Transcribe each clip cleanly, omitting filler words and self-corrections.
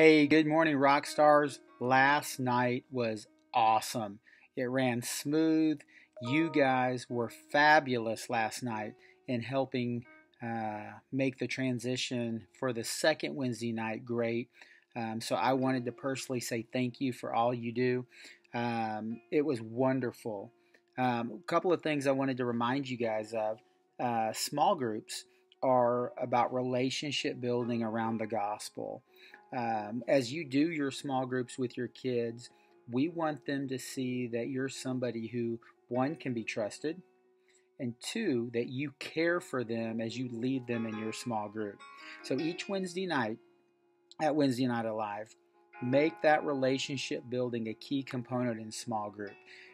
Hey, good morning, rock stars. Last night was awesome. It ran smooth. You guys were fabulous last night in helping make the transition for the second Wednesday night great. So I wanted to personally say thank you for all you do. It was wonderful. A couple of things I wanted to remind you guys of. Small groups are about relationship building around the gospel. As you do your small groups with your kids, we want them to see that you're somebody who, one, can be trusted, and two, that you care for them as you lead them in your small group. So each Wednesday night at Wednesday Night Alive, make that relationship building a key component in small group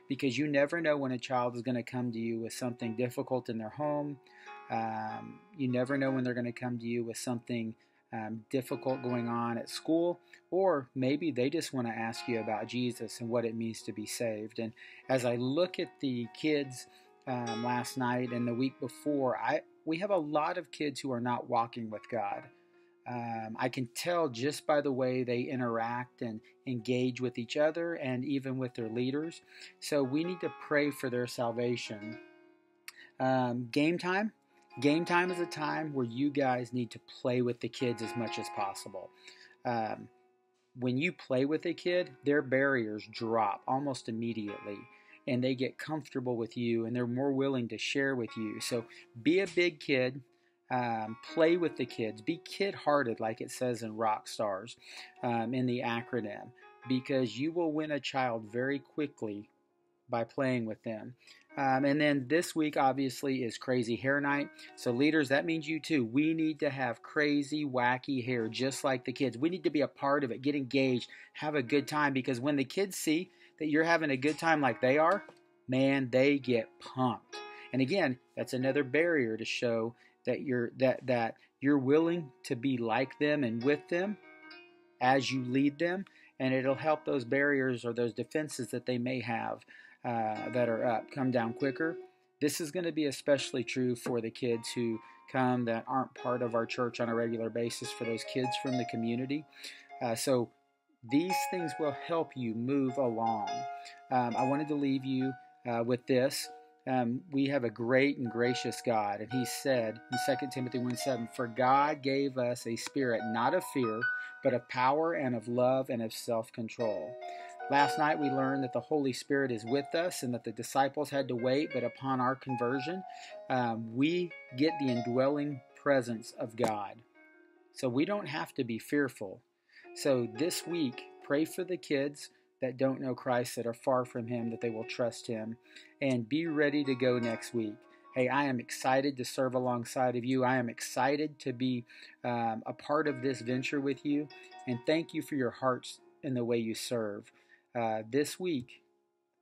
because you never know when a child is going to come to you with something difficult in their home. You never know when they're going to come to you with something difficult going on at school, or maybe they just want to ask you about Jesus and what it means to be saved. And as I look at the kids last night and the week before, we have a lot of kids who are not walking with God. I can tell just by the way they interact and engage with each other and even with their leaders. So we need to pray for their salvation. Game time. Game time is a time where you guys need to play with the kids as much as possible. When you play with a kid, their barriers drop almost immediately and they get comfortable with you and they're more willing to share with you. So be a big kid. Play with the kids. Be kid-hearted, like it says in Rock Stars in the acronym, because you will win a child very quickly by playing with them. And then this week, obviously, is Crazy Hair Night. So, leaders, that means you too. We need to have crazy, wacky hair, just like the kids. We need to be a part of it, get engaged, have a good time, because when the kids see that you're having a good time like they are, man, they get pumped. And again, that's another barrier to show that you're willing to be like them and with them as you lead them, and it'll help those barriers or those defenses that they may have that are up come down quicker. This is going to be especially true for the kids who come that aren't part of our church on a regular basis, for those kids from the community. So these things will help you move along. I wanted to leave you with this. We have a great and gracious God, and He said in 2 Timothy 1:7, "For God gave us a spirit not of fear, but of power and of love and of self-control." Last night we learned that the Holy Spirit is with us and that the disciples had to wait, but upon our conversion, we get the indwelling presence of God. So we don't have to be fearful. So this week, pray for the kids that don't know Christ, that are far from Him, that they will trust Him, and be ready to go next week. Hey, I am excited to serve alongside of you. I am excited to be a part of this venture with you, and thank you for your hearts in the way you serve. This week,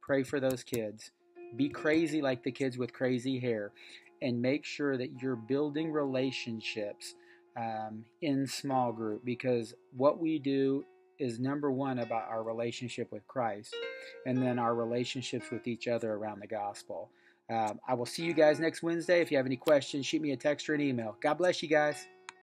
pray for those kids. Be crazy like the kids with crazy hair, and make sure that you're building relationships in small group, because what we do is number one about our relationship with Christ, and then our relationships with each other around the gospel. I will see you guys next Wednesday. If you have any questions, shoot me a text or an email. God bless you guys.